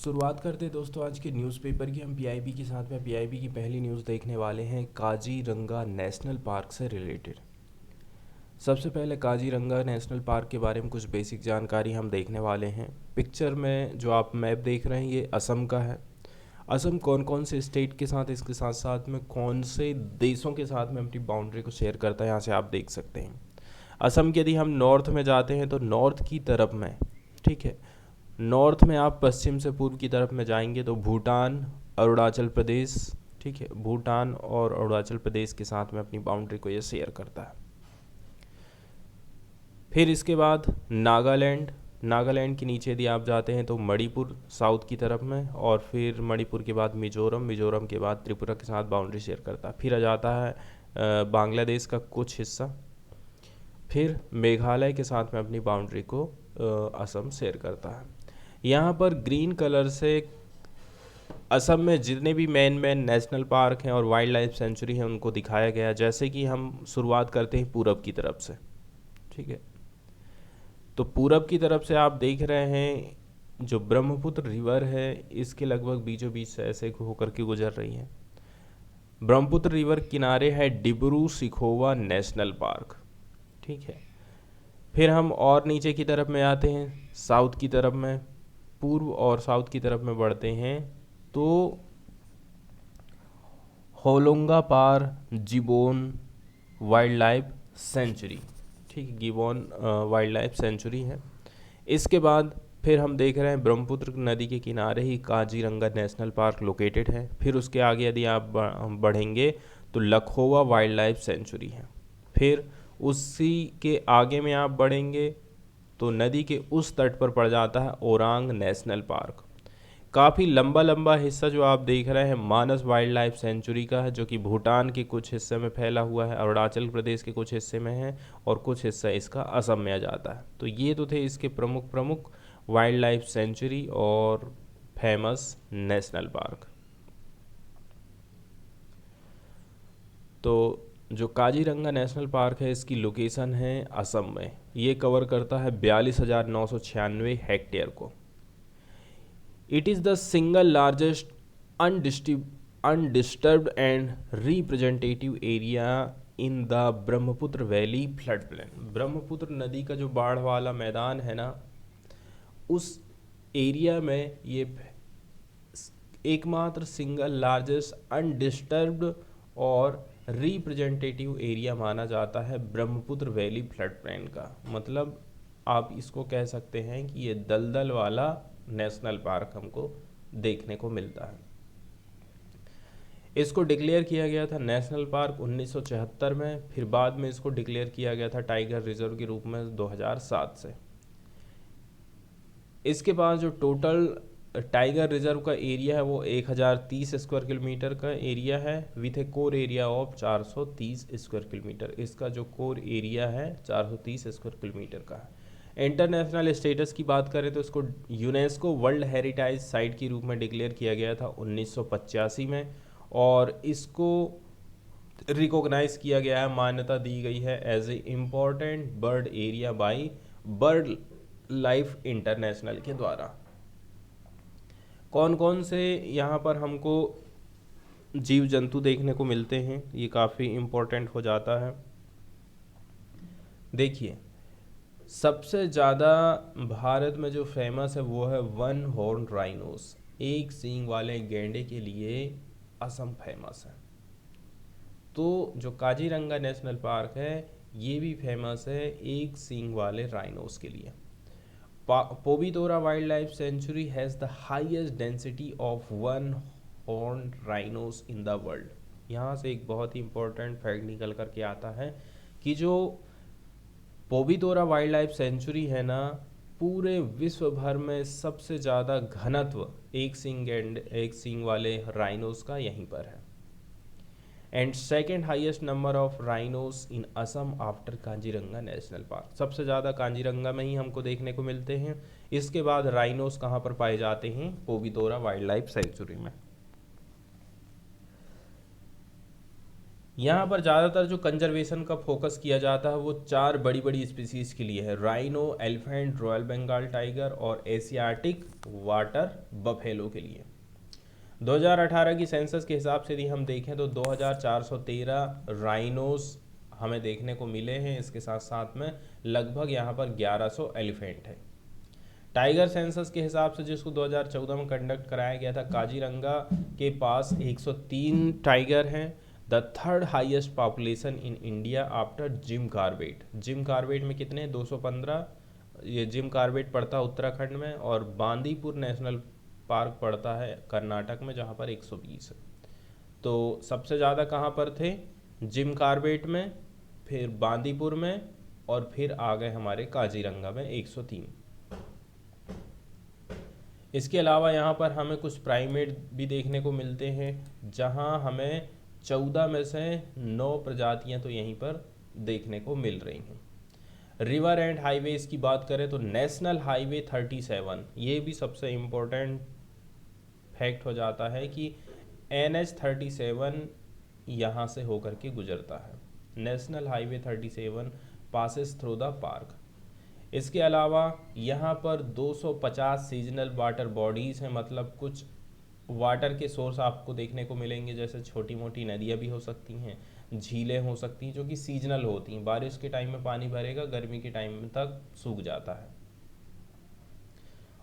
शुरुआत करते हैं दोस्तों आज के न्यूज़पेपर की। हम पीआईबी के साथ में पीआईबी की पहली न्यूज़ देखने वाले हैं काजीरंगा नेशनल पार्क से रिलेटेड। सबसे पहले काजीरंगा नेशनल पार्क के बारे में कुछ बेसिक जानकारी हम देखने वाले हैं। पिक्चर में जो आप मैप देख रहे हैं ये असम का है। असम कौन कौन से स्टेट के साथ, इसके साथ साथ में कौन से देशों के साथ में अपनी बाउंड्री को शेयर करता है, यहाँ से आप देख सकते हैं। असम के यदि हम नॉर्थ में जाते हैं तो नॉर्थ की तरफ में, ठीक है, नॉर्थ में आप पश्चिम से पूर्व की तरफ में जाएंगे तो भूटान, अरुणाचल प्रदेश, ठीक है, भूटान और अरुणाचल प्रदेश के साथ में अपनी बाउंड्री को ये शेयर करता है। फिर इसके बाद नागालैंड, नागालैंड के नीचे यदि आप जाते हैं तो मणिपुर साउथ की तरफ में, और फिर मणिपुर के बाद मिजोरम, मिजोरम के बाद त्रिपुरा के साथ बाउंड्री शेयर करता है। फिर आ जाता है बांग्लादेश का कुछ हिस्सा, फिर मेघालय के साथ में अपनी बाउंड्री को असम शेयर करता है। यहाँ पर ग्रीन कलर से असम में जितने भी मेन नेशनल पार्क हैं और वाइल्ड लाइफ सेंचुरी हैं उनको दिखाया गया है। जैसे कि हम शुरुआत करते हैं पूरब की तरफ से, ठीक है, तो पूरब की तरफ से आप देख रहे हैं जो ब्रह्मपुत्र रिवर है इसके लगभग बीचों बीच से ऐसे होकर के गुजर रही है। ब्रह्मपुत्र रिवर किनारे है डिब्रू सिखोवा नेशनल पार्क, ठीक है। फिर हम और नीचे की तरफ में आते हैं, साउथ की तरफ में, पूर्व और साउथ की तरफ में बढ़ते हैं तो होलोंगा पार जिबोन वाइल्ड लाइफ सेंचुरी, ठीक है, गिबोन वाइल्ड लाइफ सेंचुरी है। इसके बाद फिर हम देख रहे हैं ब्रह्मपुत्र नदी के किनारे ही काजीरंगा नेशनल पार्क लोकेटेड है। फिर उसके आगे यदि आप बढ़ेंगे तो लखोवा वाइल्ड लाइफ सेंचुरी है। फिर उसी के आगे में आप बढ़ेंगे तो नदी के उस तट पर पड़ जाता है ओरांग नेशनल पार्क। काफ़ी लंबा लंबा हिस्सा जो आप देख रहे हैं मानस वाइल्ड लाइफ सेंचुरी का है, जो कि भूटान के कुछ हिस्से में फैला हुआ है, अरुणाचल प्रदेश के कुछ हिस्से में है, और कुछ हिस्सा इसका असम में आ जाता है। तो ये तो थे इसके प्रमुख प्रमुख वाइल्ड लाइफ सेंचुरी और फेमस नेशनल पार्क। तो जो काजीरंगा नेशनल पार्क है इसकी लोकेशन है असम में। ये कवर करता है 42,996 हेक्टेयर को। It is the single largest undisturbed and representative area in the Brahmaputra valley flood plain. Brahmaputra नदी का जो बाढ़ वाला मैदान है ना, उस एरिया में ये एकमात्र सिंगल लार्जेस्ट अनडिस्टर्ब्ड और रिप्रेजेंटेटिव एरिया माना जाता है ब्रह्मपुत्र वैली फ्लड प्लेन का। मतलब आप इसको कह सकते हैं कि ये दलदल वाला नेशनल पार्क हमको देखने को मिलता है। इसको डिक्लेयर किया गया था नेशनल पार्क 1974 में, फिर बाद में इसको डिक्लेयर किया गया था टाइगर रिजर्व के रूप में 2007 से। इसके पास जो टोटल टाइगर रिजर्व का एरिया है वो 1030 स्क्वायर किलोमीटर का एरिया है, with A core area of 430 square kilometre. इसका जो कोर एरिया है 430 स्क्वायर किलोमीटर का है। इंटरनेशनल स्टेटस की बात करें तो इसको यूनेस्को वर्ल्ड हेरिटेज साइट के रूप में डिक्लेयर किया गया था 1985 में, और इसको रिकॉग्नाइज किया गया है, मान्यता दी गई है as a important bird area by BirdLife International के द्वारा। कौन कौन से यहाँ पर हमको जीव जंतु देखने को मिलते हैं ये काफ़ी इम्पोर्टेंट हो जाता है। देखिए, सबसे ज़्यादा भारत में जो फेमस है वो है वन हॉर्न राइनोस। एक सींग वाले गैंडे के लिए असम फेमस है। तो जो काजीरंगा नेशनल पार्क है ये भी फेमस है एक सींग वाले राइनोस के लिए। Pobitora wild life sanctuary has the highest density of one horn rhinos in the world. यहाँ से एक बहुत ही इंपॉर्टेंट फैक्ट निकल करके आता है कि जो पोबितोरा वाइल्ड लाइफ सेंचुरी है ना, पूरे विश्व भर में सबसे ज़्यादा घनत्व एक सींग वाले राइनोस का यहीं पर है। And second highest number of rhinos in Assam after Kaziranga national park. सबसे ज़्यादा काजीरंगा में ही हमको देखने को मिलते हैं। इसके बाद राइनोस कहाँ पर पाए जाते हैं? पोबितोरा वाइल्ड लाइफ सेंचुरी में। यहाँ पर ज़्यादातर जो कंजर्वेशन का फोकस किया जाता है वो चार बड़ी बड़ी स्पीसीज के लिए है: rhino, elephant, royal Bengal tiger और एशियाटिक वाटर बफेलो के लिए। 2018 की सेंसस के हिसाब से यदि हम देखें तो 2413 राइनोस हमें देखने को मिले हैं। इसके साथ साथ में लगभग यहाँ पर 1100 एलिफेंट है। टाइगर सेंसस के हिसाब से जिसको 2014 में कंडक्ट कराया गया था, काजीरंगा के पास 103 टाइगर हैं। The third highest population in India after Jim Corbett. Jim Corbett में कितने? 215। ये जिम कार्बेट पड़ता है उत्तराखंड में, और बांदीपुर नेशनल पार्क पड़ता है कर्नाटक में, जहाँ पर 120 है। तो सबसे ज़्यादा कहाँ पर थे? जिम कार्बेट में, फिर बांदीपुर में, और फिर आ गए हमारे काजीरंगा में 103। इसके अलावा यहाँ पर हमें कुछ प्राइमेट भी देखने को मिलते हैं, जहाँ हमें 14 में से 9 प्रजातियाँ तो यहीं पर देखने को मिल रही हैं। रिवर एंड हाईवेज की बात करें तो नेशनल हाईवे 37, ये भी सबसे इम्पोर्टेंट फैक्ट हो जाता है कि NH37 यहाँ से होकर के गुजरता है। National highway 37 passes through the park. इसके अलावा यहाँ पर 250 सीजनल वाटर बॉडीज़ हैं, मतलब कुछ वाटर के सोर्स आपको देखने को मिलेंगे, जैसे छोटी मोटी नदियाँ भी हो सकती हैं, झीलें हो सकती हैं, जो कि सीजनल होती हैं। बारिश के टाइम में पानी भरेगा, गर्मी के टाइम तक सूख जाता है।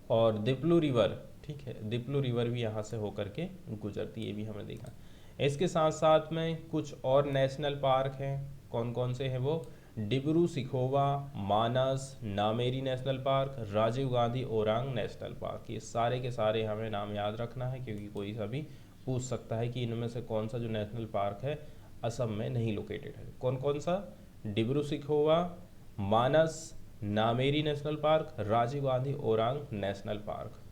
और दिपलू रिवर, ठीक है, दिपलू रिवर भी यहाँ से होकर के गुजरती है, ये भी हमने देखा। इसके साथ साथ में कुछ और नेशनल पार्क हैं। कौन कौन से हैं वो? Dibru Saikhowa, Manas, Nameri national park, Rajiv Gandhi Orang national park. ये सारे के सारे हमें नाम याद रखना है, क्योंकि कोई सा भी पूछ सकता है कि इनमें से कौन सा जो नेशनल पार्क है असम में नहीं लोकेटेड है। कौन कौन सा? Dibru Saikhowa, Manas, Nameri national park, Rajiv Gandhi Orang national park.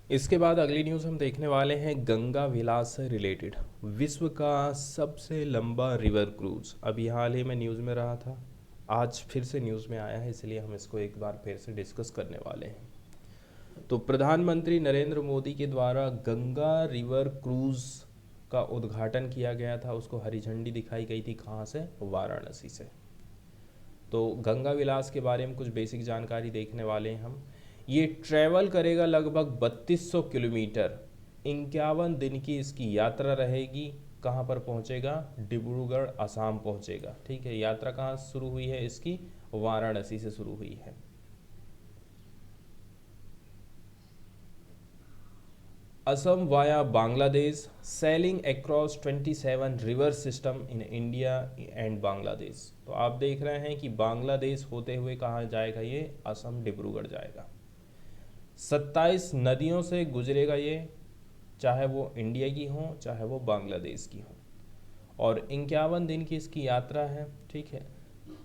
इसके बाद अगली न्यूज़ हम देखने वाले हैं गंगा विलास से रिलेटेड। विश्व का सबसे लंबा रिवर क्रूज अभी हाल ही में न्यूज़ में रहा था, आज फिर से न्यूज़ में आया है, इसलिए हम इसको एक बार फिर से डिस्कस करने वाले हैं। तो प्रधानमंत्री नरेंद्र मोदी के द्वारा गंगा रिवर क्रूज का उद्घाटन किया गया था, उसको हरी झंडी दिखाई गई थी। कहाँ से? वाराणसी से। तो गंगा विलास के बारे में कुछ बेसिक जानकारी देखने वाले हैं हम। ये ट्रैवल करेगा लगभग 3200 किलोमीटर, 51 दिन की इसकी यात्रा रहेगी। कहाँ पर पहुँचेगा? डिब्रूगढ़, असम पहुँचेगा। ठीक है, यात्रा कहाँ शुरू हुई है इसकी? वाराणसी से शुरू हुई है। Assam via Bangladesh, selling across 27 river system in India and Bangladesh. तो आप देख रहे हैं कि बांग्लादेश होते हुए कहाँ जाएगा ये? असम, डिब्रूगढ़ जाएगा। 27 नदियों से गुजरेगा ये, चाहे वो इंडिया की हो चाहे वो बांग्लादेश की हो, और 51 दिन की इसकी यात्रा है। ठीक है,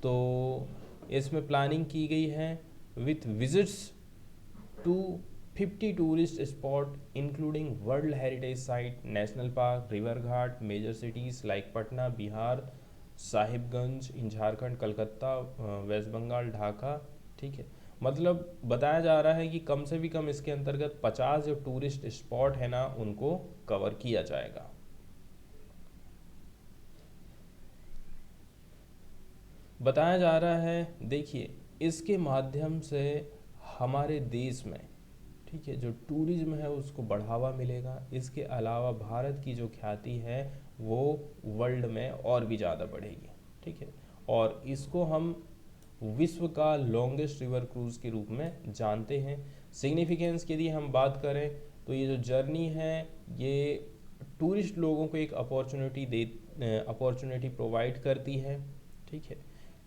तो इसमें प्लानिंग की गई है with visits to 50 tourist spot including world heritage site, national park, river ghat, major cities like Patna, Bihar, Sahibganj in Jharkhand, Calcutta, West Bengal, Dhaka. ठीक है, मतलब बताया जा रहा है कि कम से भी कम इसके अंतर्गत 50 जो टूरिस्ट स्पॉट है ना, उनको कवर किया जाएगा। बताया जा रहा है, देखिए, इसके माध्यम से हमारे देश में, ठीक है, जो टूरिज्म है उसको बढ़ावा मिलेगा। इसके अलावा भारत की जो ख्याति है वो वर्ल्ड में और भी ज़्यादा बढ़ेगी। ठीक है, और इसको हम विश्व का लॉन्गेस्ट रिवर क्रूज के रूप में जानते हैं। सिग्निफिकेंस की यदि हम बात करें तो ये जो जर्नी है ये टूरिस्ट लोगों को एक अपॉर्चुनिटी प्रोवाइड करती है। ठीक है,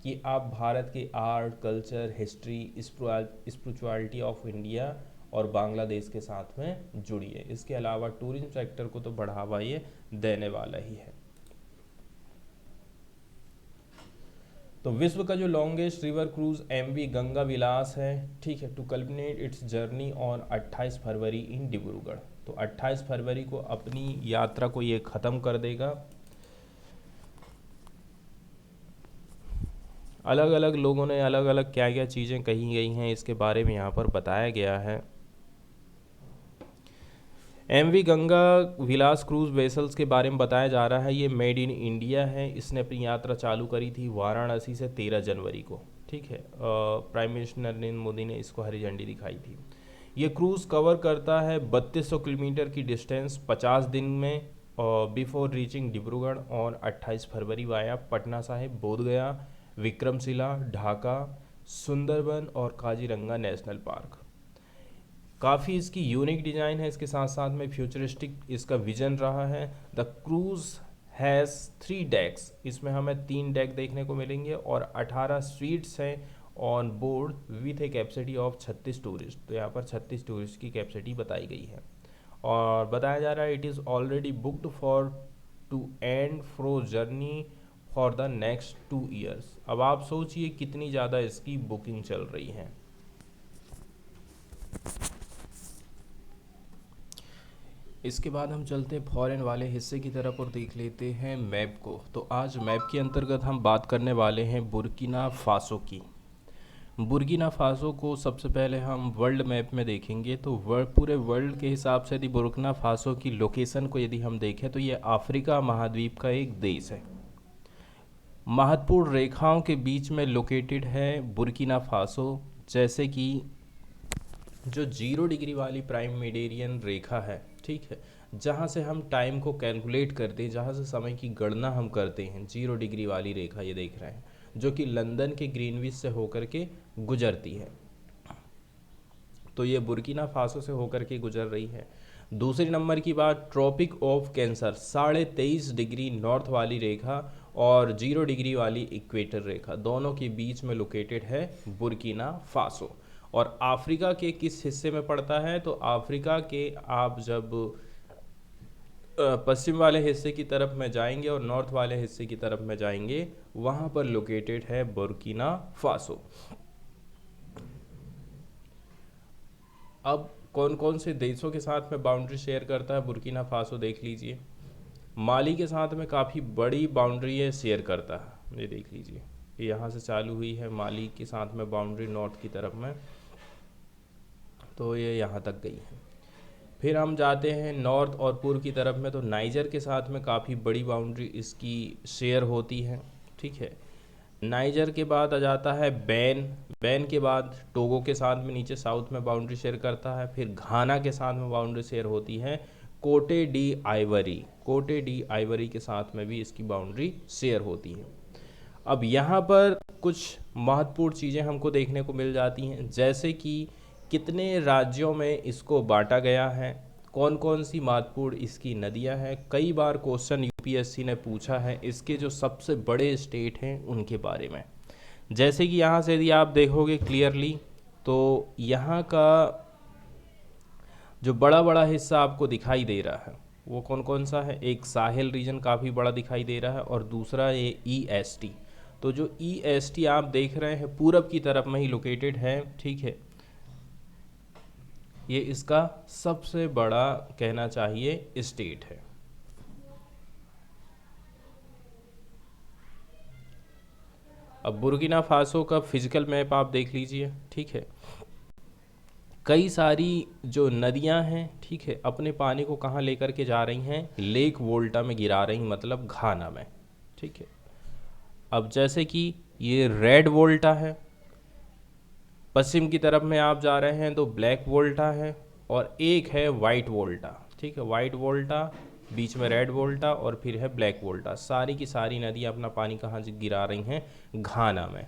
कि आप भारत के art, culture, history, spirituality of India और बांग्लादेश के साथ में जुड़िए। इसके अलावा टूरिज्म सेक्टर को तो बढ़ावा ये देने वाला ही है। तो विश्व का जो longest river cruise MV Ganga Vilas है, ठीक है, to culminate its journey on 28 February in Dibrugarh. तो 28 फरवरी को अपनी यात्रा को ये ख़त्म कर देगा। अलग अलग लोगों ने अलग अलग क्या क्या चीज़ें कही गई हैं, इसके बारे में यहाँ पर बताया गया है। एमवी गंगा विलास क्रूज वेसल्स के बारे में बताया जा रहा है। ये मेड इन इंडिया है। इसने अपनी यात्रा चालू करी थी वाराणसी से 13 जनवरी को। ठीक है, प्राइम मिनिस्टर नरेंद्र मोदी ने इसको हरी झंडी दिखाई थी। ये क्रूज़ कवर करता है 3200 किलोमीटर की डिस्टेंस 50 दिन में, before reaching Dibrugarh on 28 February via Patna Sahib, Bodhgaya, Vikramshila, Dhaka, Sundarban और काजीरंगा नेशनल पार्क। काफ़ी इसकी यूनिक डिज़ाइन है, इसके साथ साथ में फ्यूचरिस्टिक इसका विजन रहा है। द क्रूज़ हैज़ 3 डेक्स, इसमें हमें 3 डेक देखने को मिलेंगे और 18 सीट्स हैं on board with a capacity of 36 tourist. तो यहाँ पर 36 टूरिस्ट की कैपेसिटी बताई गई है और बताया जा रहा है it is already booked for to and fro journey for the next 2 years. अब आप सोचिए कितनी ज़्यादा इसकी बुकिंग चल रही है। इसके बाद हम चलते हैं फॉरेन वाले हिस्से की तरफ और देख लेते हैं मैप को। तो आज मैप के अंतर्गत हम बात करने वाले हैं बुर्किना फासो की। बुर्किना फासो को सबसे पहले हम वर्ल्ड मैप में देखेंगे तो पूरे वर्ल्ड के हिसाब से यदि बुर्किना फासो की लोकेशन को यदि हम देखें तो ये अफ्रीका महाद्वीप का एक देश है। महत्वपूर्ण रेखाओं के बीच में लोकेटेड है बुर्किना फासो, जैसे कि जो 0 डिग्री वाली प्राइम मेडिटेरियन रेखा है, ठीक है, जहाँ से हम टाइम को कैलकुलेट करते हैं, जहाँ से समय की गणना हम करते हैं, 0 डिग्री वाली रेखा ये देख रहे हैं, जो कि लंदन के ग्रीनविच से होकर के गुजरती है। तो ये बुर्किना फासो से होकर के गुजर रही है। दूसरे नंबर की बात, tropic of cancer 23.5 degree north वाली रेखा और 0 डिग्री वाली इक्वेटर रेखा, दोनों के बीच में लोकेटेड है बुर्किना फासो। और अफ्रीका के किस हिस्से में पड़ता है, तो अफ्रीका के आप जब पश्चिम वाले हिस्से की तरफ में जाएंगे और नॉर्थ वाले हिस्से की तरफ में जाएंगे, वहाँ पर लोकेटेड है बुर्किना फासो। अब कौन कौन से देशों के साथ में बाउंड्री शेयर करता है बुर्किना फासो देख लीजिए। माली के साथ में काफ़ी बड़ी बाउंड्री है शेयर करता है, ये देख लीजिए, ये यहाँ से चालू हुई है माली के साथ में बाउंड्री नॉर्थ की तरफ में, तो ये यहाँ तक गई है। फिर हम जाते हैं नॉर्थ और पूर्व की तरफ में, तो नाइजर के साथ में काफ़ी बड़ी बाउंड्री इसकी शेयर होती है। ठीक है, नाइजर के बाद आ जाता है बैन के बाद टोगो के साथ में नीचे साउथ में बाउंड्री शेयर करता है। फिर घाना के साथ में बाउंड्री शेयर होती है। कोटे डी आइवरी के साथ में भी इसकी बाउंड्री शेयर होती है। अब यहाँ पर कुछ महत्वपूर्ण चीज़ें हमको देखने को मिल जाती हैं, जैसे कि कितने राज्यों में इसको बांटा गया है, कौन कौन सी महत्वपूर्ण इसकी नदियाँ हैं। कई बार क्वेश्चन यूपीएससी ने पूछा है इसके जो सबसे बड़े स्टेट हैं उनके बारे में। जैसे कि यहाँ से यदि आप देखोगे क्लियरली, तो यहाँ का जो बड़ा बड़ा हिस्सा आपको दिखाई दे रहा है वो कौन कौन सा है। एक साहेल रीजन काफ़ी बड़ा दिखाई दे रहा है और दूसरा ये ईएसटी। तो जो ईएसटी आप देख रहे हैं पूरब की तरफ में ही लोकेटेड है, ठीक है, ये इसका सबसे बड़ा कहना चाहिए स्टेट है। अब बुर्किना फासो का फिजिकल मैप आप देख लीजिए, ठीक है, कई सारी जो नदियां हैं, ठीक है, अपने पानी को कहाँ लेकर के जा रही हैं, लेक वोल्टा में गिरा रही, मतलब घाना में, ठीक है। अब जैसे कि ये रेड वोल्टा है, पश्चिम की तरफ में आप जा रहे हैं तो ब्लैक वोल्टा है, और एक है वाइट वोल्टा, ठीक है, वाइट वोल्टा, बीच में रेड वोल्टा और फिर है ब्लैक वोल्टा। सारी की सारी नदियाँ अपना पानी कहाँ गिरा रही हैं, घाना में।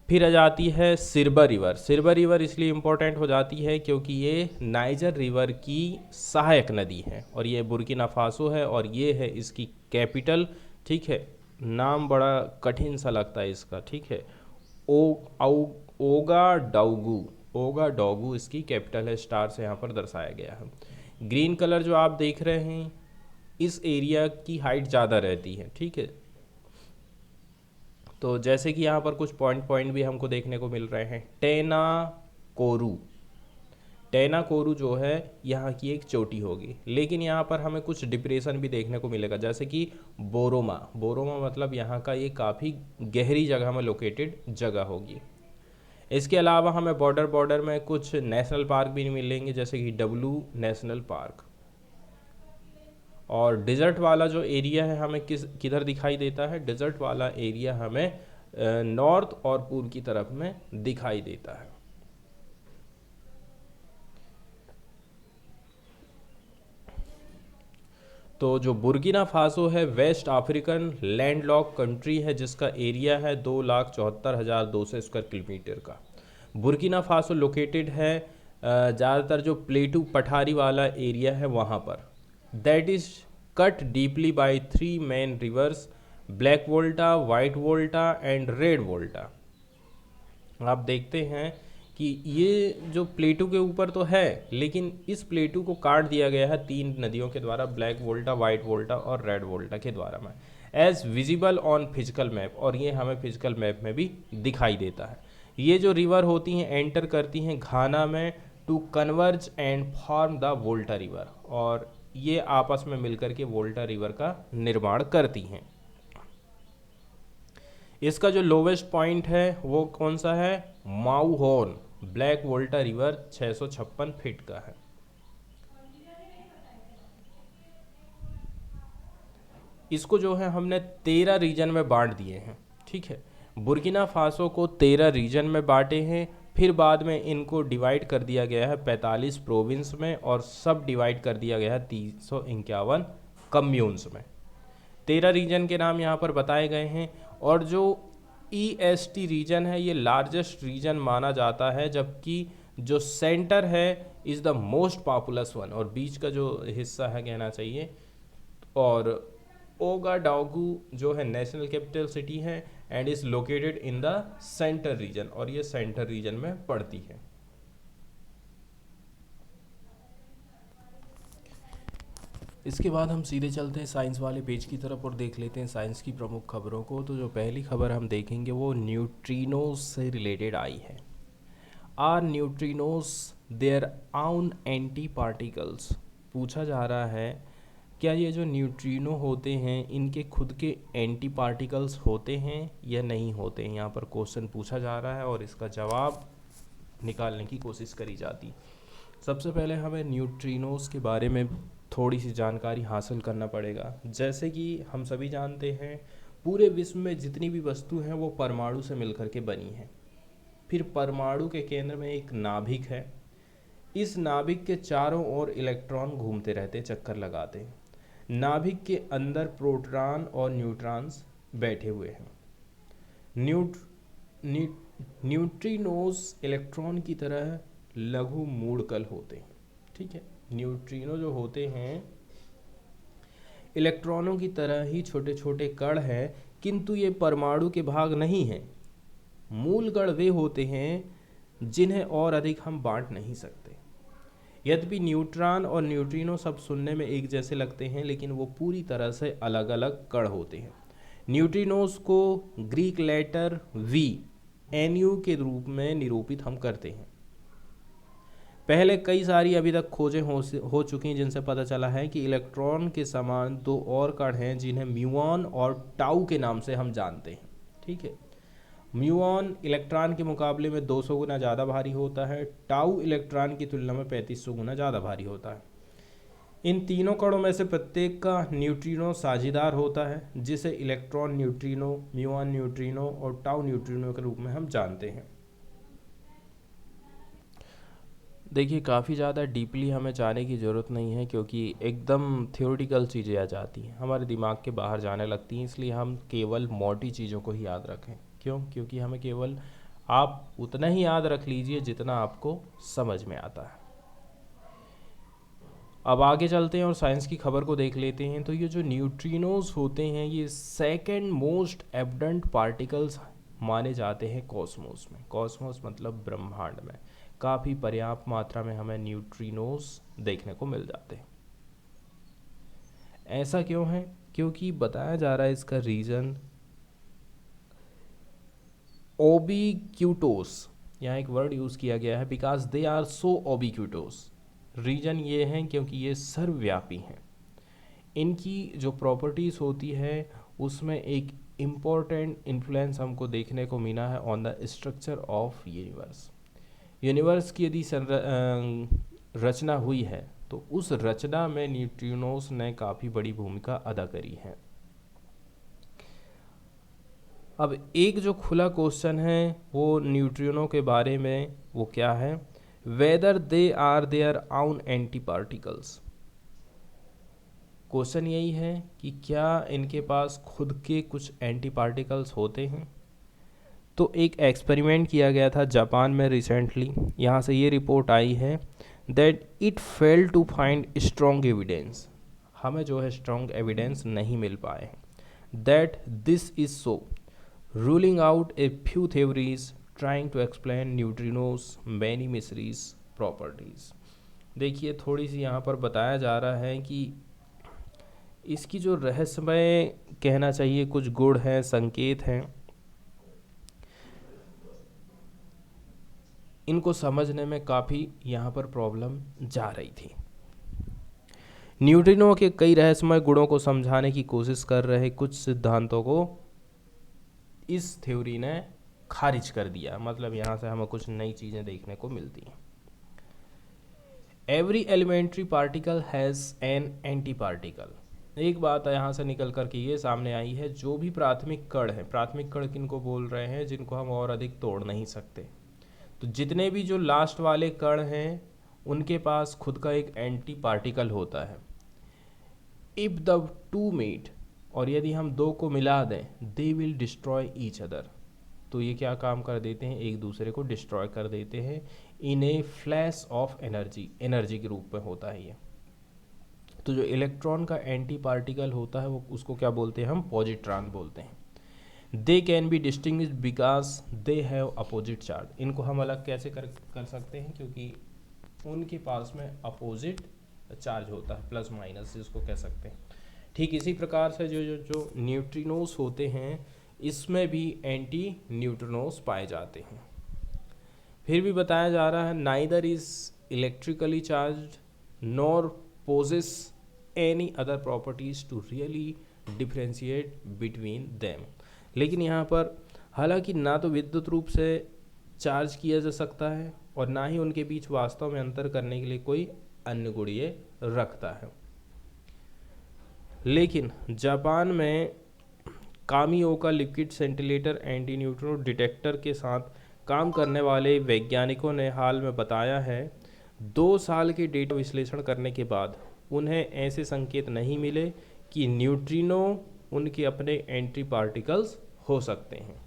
फिर आ जाती है सिरबा रिवर इसलिए इम्पोर्टेंट हो जाती है क्योंकि ये नाइजर रिवर की सहायक नदी है और ये बुर्किना फासो है और ये है इसकी कैपिटल, ठीक है। नाम बड़ा कठिन सा लगता है इसका, ठीक है, ओगाडोगु इसकी कैपिटल है, स्टार से यहाँ पर दर्शाया गया है। ग्रीन कलर जो आप देख रहे हैं, इस एरिया की हाइट ज़्यादा रहती है, ठीक है। तो जैसे कि यहाँ पर कुछ पॉइंट भी हमको देखने को मिल रहे हैं। टेना कोरू जो है यहाँ की एक चोटी होगी, लेकिन यहाँ पर हमें कुछ डिप्रेशन भी देखने को मिलेगा, जैसे कि बोरोमा मतलब यहाँ का ये काफ़ी गहरी जगह में लोकेटेड जगह होगी। इसके अलावा हमें बॉर्डर बॉर्डर में कुछ नेशनल पार्क भी मिलेंगे, जैसे कि डब्लू नेशनल पार्क। और डिज़र्ट वाला जो एरिया है हमें किधर दिखाई देता है? डिज़र्ट वाला एरिया हमें नॉर्थ और पूर्व की तरफ में दिखाई देता है। तो जो बुर्किना फासो है वेस्ट अफ्रीकन लैंडलॉक कंट्री है, जिसका एरिया है 2,74,200 स्क्वायर किलोमीटर का। बुर्किना फासो लोकेटेड है ज़्यादातर जो प्लेटू पठारी वाला एरिया है वहाँ पर। That is cut deeply by 3 main rivers, Black Volta, White Volta and Red Volta. आप देखते हैं कि ये जो प्लेटू के ऊपर तो है, लेकिन इस प्लेटू को काट दिया गया है 3 नदियों के द्वारा, ब्लैक वोल्टा, वाइट वोल्टा और रेड वोल्टा के द्वारा में, as visible on physical map. और ये हमें फिजिकल मैप में भी दिखाई देता है। ये जो रिवर होती हैं एंटर करती हैं घाना में to converge and form the वोल्टा river, और ये आपस में मिलकर के वोल्टा रिवर का निर्माण करती हैं। इसका जो लोवेस्ट पॉइंट है वो कौन सा है? माऊ हॉर्न ब्लैक वोल्टा रिवर 656 फीट का है। इसको जो है हमने 13 रीजन में बांट दिए हैं, ठीक है। बुर्किना फासो को 13 रीजन में बांटे हैं, फिर बाद में इनको डिवाइड कर दिया गया है 45 प्रोविंस में, और सब डिवाइड कर दिया गया है 351 कम्यून्स में। 13 रीजन के नाम यहाँ पर बताए गए हैं। और जो EST रीजन है ये लार्जेस्ट रीजन माना जाता है, जबकि जो सेंटर है is the most populous one, और बीच का जो हिस्सा है कहना चाहिए। और ओगाडागू जो है नेशनल कैपिटल सिटी है and is located in the centre region, और ये सेंटर रीजन में पड़ती है। इसके बाद हम सीधे चलते हैं साइंस वाले पेज की तरफ और देख लेते हैं साइंस की प्रमुख खबरों को। तो जो पहली खबर हम देखेंगे वो न्यूट्रिनोज से रिलेटेड आई है। आर न्यूट्रिनोज देयर आउन एंटी पार्टिकल्स? पूछा जा रहा है क्या ये जो न्यूट्रिनो होते हैं इनके खुद के एंटी पार्टिकल्स होते हैं या नहीं होते हैं। यहाँ पर क्वेश्चन पूछा जा रहा है और इसका जवाब निकालने की कोशिश करी जाती। सबसे पहले हमें न्यूट्रिनोज के बारे में थोड़ी सी जानकारी हासिल करना पड़ेगा। जैसे कि हम सभी जानते हैं पूरे विश्व में जितनी भी वस्तु हैं वो परमाणु से मिलकर के बनी हैं। फिर परमाणु के केंद्र में एक नाभिक है। इस नाभिक के चारों ओर इलेक्ट्रॉन घूमते रहते, चक्कर लगाते हैं। नाभिक के अंदर प्रोटॉन और न्यूट्रॉन्स बैठे हुए हैं। न्यूट्रिनोज इलेक्ट्रॉन की तरह लघु मूलकल होते हैं, ठीक है। न्यूट्रिनो जो होते हैं इलेक्ट्रॉनों की तरह ही छोटे छोटे कण हैं, किंतु ये परमाणु के भाग नहीं हैं। मूल कण वे होते हैं जिन्हें और अधिक हम बांट नहीं सकते। यद्यपि न्यूट्रॉन और न्यूट्रिनो सब सुनने में एक जैसे लगते हैं, लेकिन वो पूरी तरह से अलग अलग कण होते हैं। न्यूट्रिनोज को ग्रीक लेटर वी NU के रूप में निरूपित हम करते हैं। पहले कई सारी अभी तक खोजें हो चुकी हैं जिनसे पता चला है कि इलेक्ट्रॉन के समान 2 और कण हैं जिन्हें म्यूऑन और टाउ के नाम से हम जानते हैं, ठीक है। म्यूऑन इलेक्ट्रॉन के मुकाबले में 200 गुना ज़्यादा भारी होता है। टाउ इलेक्ट्रॉन की तुलना में 3500 गुना ज़्यादा भारी होता है। इन तीनों कणों में से प्रत्येक का न्यूट्रिनो साझेदार होता है, जिसे इलेक्ट्रॉन न्यूट्रिनो, म्यूऑन न्यूट्रिनो और टाउ न्यूट्रिनो के रूप में हम जानते हैं। देखिए काफ़ी ज़्यादा डीपली हमें जाने की ज़रूरत नहीं है, क्योंकि एकदम थ्योरेटिकल चीज़ें आ जाती हैं, हमारे दिमाग के बाहर जाने लगती हैं। इसलिए हम केवल मोटी चीज़ों को ही याद रखें। क्यों? क्योंकि हमें केवल आप उतना ही याद रख लीजिए जितना आपको समझ में आता है। अब आगे चलते हैं और साइंस की खबर को देख लेते हैं। तो ये जो न्यूट्रिनोज होते हैं ये सेकेंड मोस्ट एबंडेंट पार्टिकल्स माने जाते हैं कॉस्मोस में। कॉस्मोस मतलब ब्रह्मांड में काफ़ी पर्याप्त मात्रा में हमें न्यूट्रिनोज देखने को मिल जाते हैं। ऐसा क्यों है? क्योंकि बताया जा रहा है इसका रीज़न ओबिक्यूटोस, यहाँ एक वर्ड यूज़ किया गया है, because they are so ubiquitous. Reason ये है क्योंकि ये सर्वव्यापी हैं। इनकी जो प्रॉपर्टीज़ होती है उसमें एक इम्पोर्टेंट इन्फ्लुएंस हमको देखने को मिला है on the structure of universe. Universe की यदि रचना हुई है तो उस रचना में न्यूट्रिनोस ने काफ़ी बड़ी भूमिका अदा करी है। अब एक जो खुला क्वेश्चन है वो न्यूट्रिनो के बारे में, वो क्या है, वेदर दे आर देयर आउन एंटी पार्टिकल्स। क्वेश्चन यही है कि क्या इनके पास खुद के कुछ एंटी पार्टिकल्स होते हैं। तो एक एक्सपेरिमेंट किया गया था जापान में रिसेंटली, यहाँ से ये रिपोर्ट आई है that it fail to find strong evidence. हमें जो है स्ट्रॉन्ग एविडेंस नहीं मिल पाए हैं that this is so, ruling out a few theories trying to explain neutrinos many mysteries properties. देखिए थोड़ी सी यहाँ पर बताया जा रहा है कि इसकी जो रहस्यमय कहना चाहिए कुछ गुण हैं, संकेत हैं, इनको समझने में काफ़ी यहाँ पर प्रॉब्लम जा रही थी। न्यूट्रिनो के कई रहस्यमय गुणों को समझाने की कोशिश कर रहे कुछ सिद्धांतों को इस थ्योरी ने खारिज कर दिया। मतलब यहाँ से हमें कुछ नई चीज़ें देखने को मिलती हैं। Every elementary particle has an anti particle. एक बात यहाँ से निकल कर के ये सामने आई है, जो भी प्राथमिक कण है, प्राथमिक कण किनको बोल रहे हैं, जिनको हम और अधिक तोड़ नहीं सकते, तो जितने भी जो लास्ट वाले कण हैं उनके पास खुद का एक एंटी पार्टिकल होता है। इफ द टू मीट, और यदि हम दो को मिला दें, they will destroy each other, तो ये क्या काम कर देते हैं, एक दूसरे को डिस्ट्रॉय कर देते हैं इन ए फ्लैश ऑफ एनर्जी, एनर्जी के रूप में होता है ये। तो जो इलेक्ट्रॉन का एंटी पार्टिकल होता है वो उसको क्या बोलते हैं, हम पॉजिट्रॉन बोलते हैं। They can be distinguished because they have opposite charge. इनको हम अलग कैसे कर सकते हैं, क्योंकि उनके पास में अपोजिट चार्ज होता है, प्लस माइनस जिसको कह सकते हैं। ठीक इसी प्रकार से जो न्यूट्रिनोस होते हैं इसमें भी एंटी न्यूट्रिनोस पाए जाते हैं। फिर भी बताया जा रहा है neither is electrically charge nor possess any other properties to really differentiate between them. लेकिन यहाँ पर हालांकि ना तो विद्युत रूप से चार्ज किया जा सकता है और ना ही उनके बीच वास्तव में अंतर करने के लिए कोई अन्य गुण ये रखता है। लेकिन जापान में Kamioka liquid scintillator anti neutrino detector के साथ काम करने वाले वैज्ञानिकों ने हाल में बताया है 2 साल के डेटा विश्लेषण करने के बाद उन्हें ऐसे संकेत नहीं मिले कि न्यूट्रिनो उनके अपने एंटी पार्टिकल्स हो सकते हैं।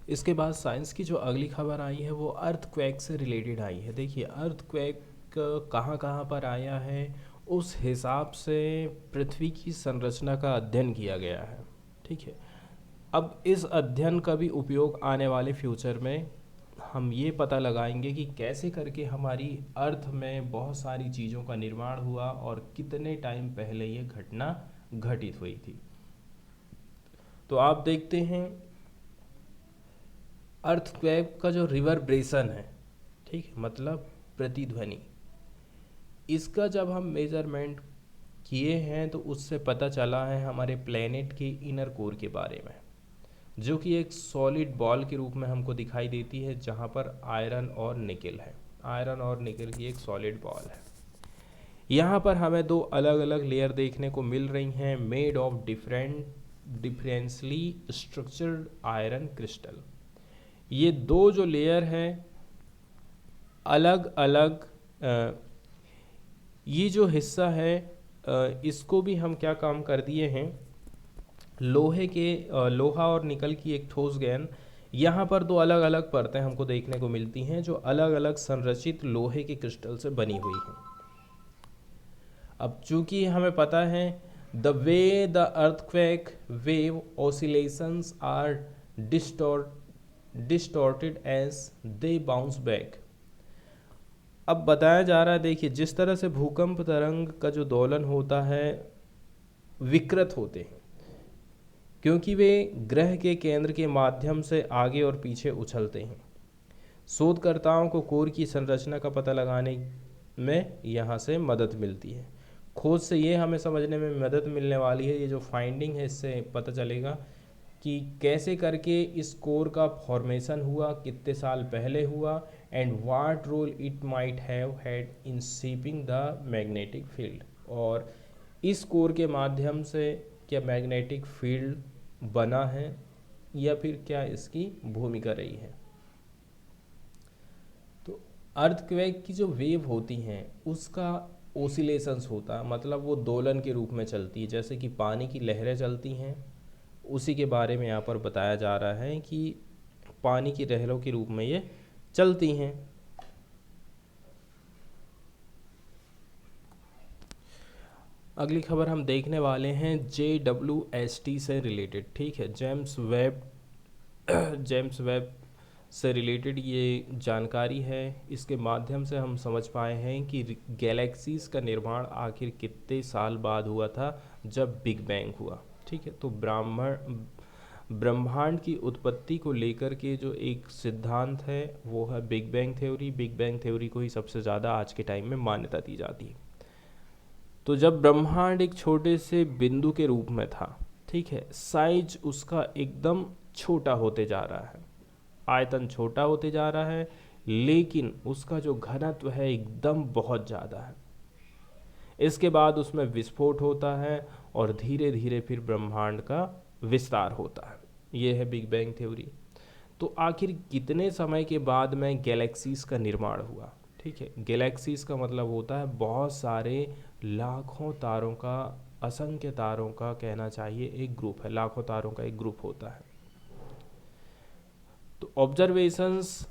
इसके बाद साइंस की जो अगली खबर आई है वो अर्थक्वेक से रिलेटेड आई है। देखिए अर्थक्वेक कहाँ कहाँ पर आया है, उस हिसाब से पृथ्वी की संरचना का अध्ययन किया गया है। ठीक है, अब इस अध्ययन का भी उपयोग आने वाले फ्यूचर में हम ये पता लगाएंगे कि कैसे करके हमारी अर्थ में बहुत सारी चीज़ों का निर्माण हुआ और कितने टाइम पहले ये घटना घटित हुई थी। तो आप देखते हैं अर्थक्वेक का जो रिवर्ब्रेशन है, ठीक है, मतलब प्रतिध्वनि, इसका जब हम मेजरमेंट किए हैं तो उससे पता चला है हमारे प्लेनेट के इनर कोर के बारे में, जो कि एक सॉलिड बॉल के रूप में हमको दिखाई देती है जहाँ पर आयरन और निकल है। आयरन और निकल की एक सॉलिड बॉल है। यहाँ पर हमें 2 अलग अलग लेयर देखने को मिल रही हैं, made of differentially structured iron crystal. ये 2 जो लेयर हैं अलग अलग, ये जो हिस्सा है इसको भी हम क्या काम कर दिए हैं, लोहा और निकल की एक ठोस गेंद, यहाँ पर 2 अलग अलग परतें हमको देखने को मिलती हैं जो अलग अलग संरचित लोहे के क्रिस्टल से बनी हुई हैं। अब चूंकि हमें पता है the way the earthquake wave oscillations are distorted as they bounce back. अब बताया जा रहा है, देखिए जिस तरह से भूकंप तरंग का जो दोलन होता है विकृत होते हैं, क्योंकि वे ग्रह के केंद्र के माध्यम से आगे और पीछे उछलते हैं। शोधकर्ताओं को कोर की संरचना का पता लगाने में यहाँ से मदद मिलती है। खोज से ये हमें समझने में मदद मिलने वाली है, ये जो फाइंडिंग है इससे पता चलेगा कि कैसे करके इस कोर का फॉर्मेशन हुआ, कितने साल पहले हुआ, and what role it might have had in shaping the magnetic field. और इस कोर के माध्यम से क्या मैग्नेटिक फील्ड बना है या फिर क्या इसकी भूमिका रही है। तो अर्थक्वेक की जो वेव होती हैं उसका ओसिलेशंस होता है, मतलब वो दोलन के रूप में चलती है, जैसे कि पानी की लहरें चलती हैं, उसी के बारे में यहाँ पर बताया जा रहा है कि पानी की लहरों के रूप में ये चलती हैं। अगली खबर हम देखने वाले हैं JWST से रिलेटेड, ठीक है, जेम्स वेब से रिलेटेड ये जानकारी है। इसके माध्यम से हम समझ पाए हैं कि गैलेक्सीज का निर्माण आखिर कितने साल बाद हुआ था, जब बिग बैंग हुआ, ठीक है। तो ब्रह्मांड की उत्पत्ति को लेकर के जो एक सिद्धांत है वो है big bang theory. Big bang theory को ही सबसे ज़्यादा आज के टाइम में मान्यता दी जाती है। तो जब ब्रह्मांड एक छोटे से बिंदु के रूप में था, ठीक है, साइज उसका एकदम छोटा होते जा रहा है, आयतन छोटा होते जा रहा है, लेकिन उसका जो घनत्व है एकदम बहुत ज़्यादा है। इसके बाद उसमें विस्फोट होता है और धीरे धीरे फिर ब्रह्मांड का विस्तार होता है। ये है बिग बैंग थ्योरी। तो आखिर कितने समय के बाद में गैलेक्सीज का निर्माण हुआ, ठीक है। गैलेक्सीज का मतलब होता है बहुत सारे लाखों तारों का, असंख्य तारों का कहना चाहिए एक ग्रुप है, लाखों तारों का एक ग्रुप होता है। तो ऑब्जर्वेशंस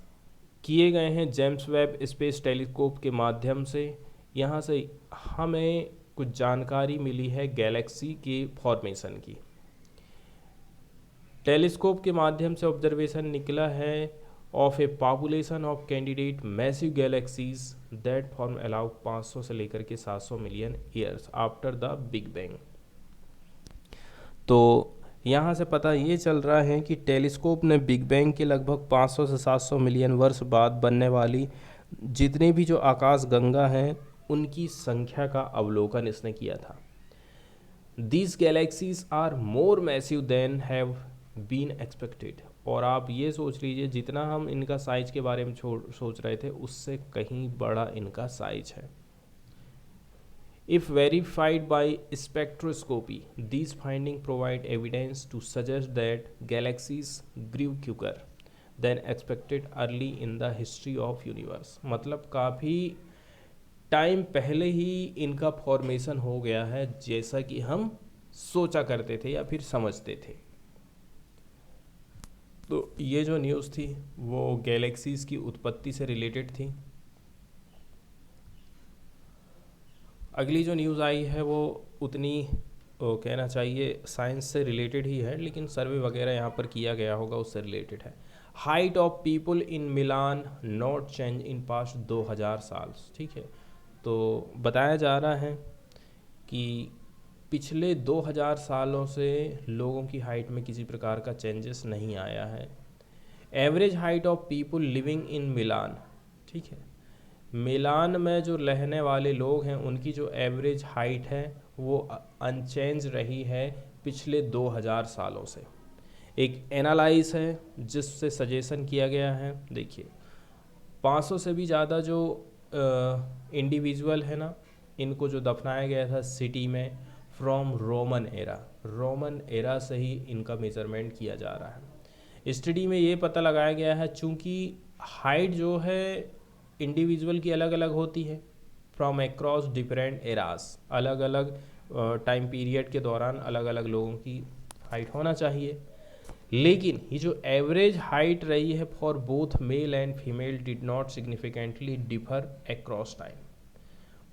किए गए हैं जेम्स वेब स्पेस टेलीस्कोप के माध्यम से। यहाँ से हमें कुछ जानकारी मिली है गैलेक्सी के फॉर्मेशन की। टेलीस्कोप के माध्यम से ऑब्जर्वेशन निकला है of A population of candidate massive galaxies that form allow 500 से लेकर के 700 million years after the big bang. तो यहाँ से पता ये चल रहा है कि टेलीस्कोप ने बिग बैंग के लगभग 500 से 700 मिलियन वर्ष बाद बनने वाली जितने भी जो आकाश गंगा हैं उनकी संख्या का अवलोकन इसने किया था। These galaxies are more massive than have been expected। और आप ये सोच लीजिए जितना हम इनका साइज के बारे में सोच रहे थे उससे कहीं बड़ा इनका साइज है। If verified by spectroscopy, these findings provide evidence to suggest that galaxies grew quicker than expected early in the history of universe। मतलब काफ़ी टाइम पहले ही इनका फॉर्मेशन हो गया है जैसा कि हम सोचा करते थे या फिर समझते थे। तो ये जो न्यूज़ थी वो गैलेक्सीज़ की उत्पत्ति से रिलेटेड थी। अगली जो न्यूज़ आई है वो उतनी कहना चाहिए साइंस से रिलेटेड ही है, लेकिन सर्वे वगैरह यहाँ पर किया गया होगा उससे रिलेटेड है। Height of people in Milan not change in past 2000 साल, ठीक है। तो बताया जा रहा है कि पिछले 2000 सालों से लोगों की हाइट में किसी प्रकार का चेंजेस नहीं आया है। Average height of people living in Milan, ठीक है, मिलान में जो रहने वाले लोग हैं उनकी जो एवरेज हाइट है वो अनचेंज रही है पिछले 2000 सालों से। एक एनालाइज है जिससे सजेशन किया गया है। देखिए 500 से भी ज़्यादा जो इंडिविजुअल है ना, इनको जो दफनाया गया था सिटी में फ्रॉम रोमन एरा से ही इनका मेजरमेंट किया जा रहा है। स्टडी में ये पता लगाया गया है चूँकि हाइट जो है इंडिविजुअल की अलग अलग होती है फ्रॉम अक्रॉस डिफरेंट एरास, अलग अलग टाइम पीरियड के दौरान अलग अलग लोगों की हाइट होना चाहिए, लेकिन ये जो एवरेज हाइट रही है for both male and female did not significantly differ across time,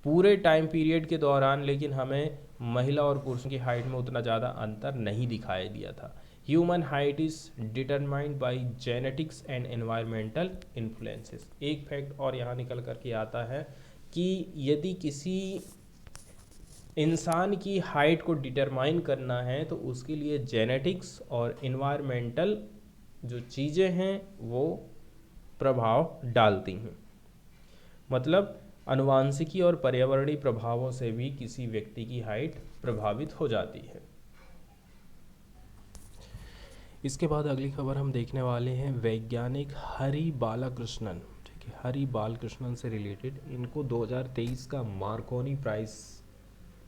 पूरे टाइम पीरियड के दौरान लेकिन हमें महिला और पुरुषों की हाइट में उतना ज़्यादा अंतर नहीं दिखाई दिया था। Human height is determined by genetics and environmental influences. एक फैक्ट और यहाँ निकल कर के आता है कि यदि किसी इंसान की हाइट को डिटरमाइन करना है तो उसके लिए जेनेटिक्स और इन्वायरमेंटल जो चीज़ें हैं वो प्रभाव डालती हैं। मतलब आनुवांशिकी और पर्यावरणीय प्रभावों से भी किसी व्यक्ति की हाइट प्रभावित हो जाती है। इसके बाद अगली खबर हम देखने वाले हैं वैज्ञानिक हरि बालकृष्णन, ठीक है, हरि बालकृष्णन से रिलेटेड इनको 2023 का मार्कोनी प्राइज़,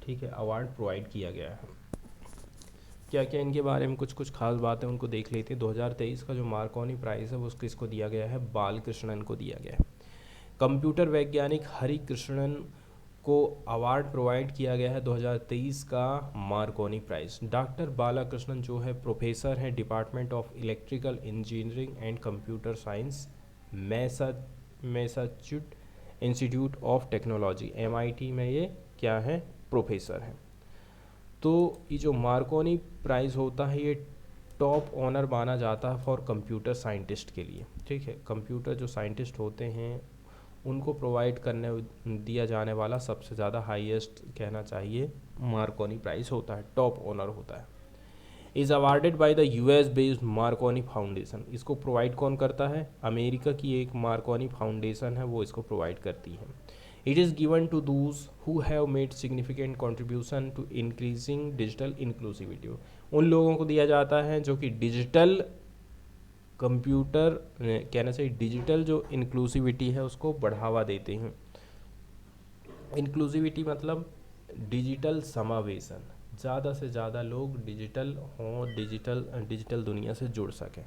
ठीक है, अवार्ड प्रोवाइड किया गया है। क्या क्या इनके बारे में कुछ कुछ खास बातें उनको देख लेते हैं। 2023 का जो मार्कोनी प्राइज़ है वो किसको दिया गया है, बालकृष्णन को दिया गया है। कंप्यूटर वैज्ञानिक हरि कृष्णन को अवार्ड प्रोवाइड किया गया है 2023 का मार्कोनी प्राइज़। डॉक्टर बालाकृष्णन जो है प्रोफेसर हैं department of electrical engineering and computer science, Massachusetts institute of technology, MIT में ये क्या है, प्रोफेसर हैं। तो ये जो मार्कोनी प्राइज़ होता है ये टॉप ऑनर माना जाता है फॉर कंप्यूटर साइंटिस्ट के लिए, ठीक है। कंप्यूटर जो साइंटिस्ट होते हैं उनको प्रोवाइड करने दिया जाने वाला सबसे ज़्यादा हाईएस्ट कहना चाहिए मार्कोनी प्राइज़ होता है, टॉप ऑनर होता है। Is awarded by the US based Markovnikov foundation. इसको प्रोवाइड कौन करता है, अमेरिका की एक मार्कोनी फाउंडेशन है वो इसको प्रोवाइड करती है। It is given to those who have made significant contribution to increasing digital inclusivity. उन लोगों को दिया जाता है जो कि डिजिटल कंप्यूटर कहना चाहिए डिजिटल जो इंक्लूसिविटी है उसको बढ़ावा देते हैं। इंक्लूसिविटी मतलब डिजिटल समावेशन, ज़्यादा से ज़्यादा लोग डिजिटल हों, डिजिटल दुनिया से जुड़ सकें।